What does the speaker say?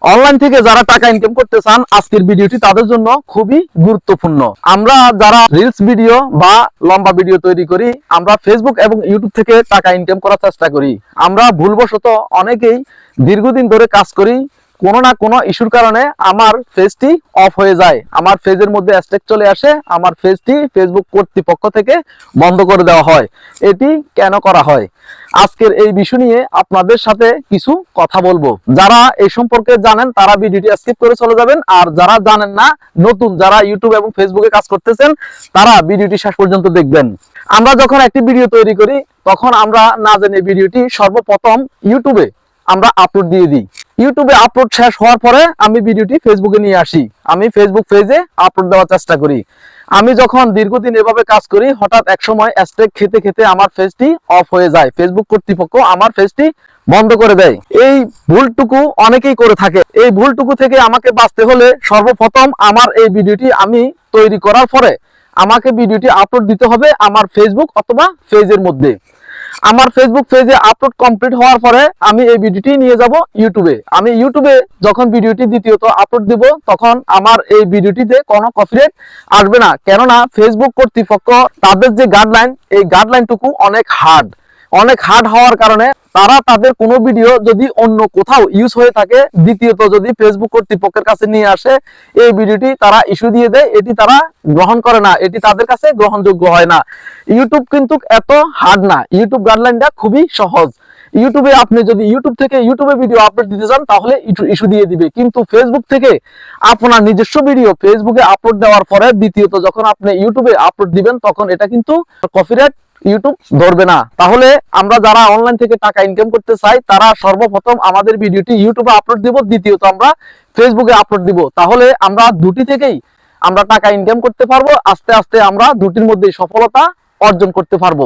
Online থেকে যারা টাকা ইনকাম করতে চান আজকের ভিডিওটি তাদের জন্য খুবই গুরুত্বপূর্ণ। আমরা যারা রিলস ভিডিও বা লম্বা ভিডিও তৈরি করি, আমরা ফেসবুক এবং ইউটিউব থেকে টাকা ইনকাম করার চেষ্টা করি। আমরা ভুলবশত অনেকেই দীর্ঘদিন ধরে কাজ করি, কোনো না কোনো ইস্যুর কারণে আমার পেজটি অফ হয়ে যায়, আমার পেজের মধ্যে স্ট্রাইক চলে আসে, আমার পেজটি ফেসবুক কর্তৃপক্ষ থেকে বন্ধ করে দেওয়া হয়। এটি কেন করা হয়, আজকের এই বিষয় নিয়ে আপনাদের সাথে কিছু কথা বলবো। যারা এই সম্পর্কে জানেন তারা ভিডিওটি স্কিপ করে চলে যাবেন, আর যারা জানেন না, নতুন যারা ইউটিউব এবং ফেসবুকে কাজ করতেছেন তারা ভিডিওটি শেষ পর্যন্ত দেখবেন। আমরা যখন একটি ভিডিও তৈরি করি তখন আমরা না জেনে ভিডিওটি সর্বপ্রথম ইউটিউবে আমরা আপলোড দিয়ে দিই। ইউটিউবে আপলোড শেষ হওয়ার পরে আমি ভিডিওটি ফেসবুকে নিয়ে আসি, আমি ফেসবুক পেজে আপলোড দেওয়ার চেষ্টা করি। আমি যখন দীর্ঘদিন এভাবে কাজ করি, হঠাৎ এক সময় স্ট্রাইক খেতে খেতে আমার পেজটি অফ হয়ে যায়, ফেসবুক কর্তৃপক্ষ আমার পেজটি বন্ধ করে দেয়। এই ভুলটুকু অনেকেই করে থাকে। এই ভুলটুকু থেকে আমাকে বাঁচতে হলে সর্বপ্রথম আমার এই ভিডিওটি আমি তৈরি করার পরে আমাকে ভিডিওটি আপলোড দিতে হবে আমার ফেসবুক অথবা পেজের মধ্যে। আমার ফেসবুক পেজে আপলোড কমপ্লিট হওয়ার পরে আমি এই ভিডিওটি নিয়ে যাব ইউটিউবে। আমি ইউটিউবে যখন ভিডিওটি দ্বিতীয়ত আপলোড দিব তখন আমার এই ভিডিওটিতে কোনো কপিরাইট আসবে না, কেননা ফেসবুক কর্তৃপক্ষ তাদের যে গাইডলাইন, এই গাইডলাইনটুকু অনেক হার্ড হওয়ার কারণে তারা তাদের কোনো ভিডিও যদি অন্য কোথাও ইউজ হয়ে থাকে, দ্বিতীয়ত যদি ফেসবুক কর্তৃপক্ষের কাছে নিয়ে আসে, এই ভিডিওটি তারা ইস্যু দিয়ে দেয়, এটি তারা গ্রহণ করে না, এটি তাদের কাছে গ্রহণযোগ্য হয় না। ইউটিউব কিন্তু এত হার্ড না, ইউটিউব গাইডলাইনটা খুবই সহজ। ইউটিউবে আপনি যদি ইউটিউব থেকে ইউটিউবে ভিডিও আপলোড দিতে চান তাহলে ইস্যু দিয়ে দিবে, কিন্তু ফেসবুক থেকে আপনার নিজস্ব ভিডিও ফেসবুকে আপলোড দেওয়ার পরে দ্বিতীয়ত যখন আপনি ইউটিউবে আপলোড দিবেন তখন এটা কিন্তু কপিরাইট ইউটিউব ধরবে না। তাহলে আমরা যারা অনলাইন থেকে টাকা ইনকাম করতে চাই তারা সর্বপ্রথম আমাদের ভিডিওটি ইউটিউবে আপলোড দিব, দ্বিতীয়ত আমরা ফেসবুকে আপলোড দিব। তাহলে আমরা দুটি থেকেই আমরা টাকা ইনকাম করতে পারবো, আস্তে আস্তে আমরা দুটির মধ্যে সফলতা অর্জন করতে পারবো।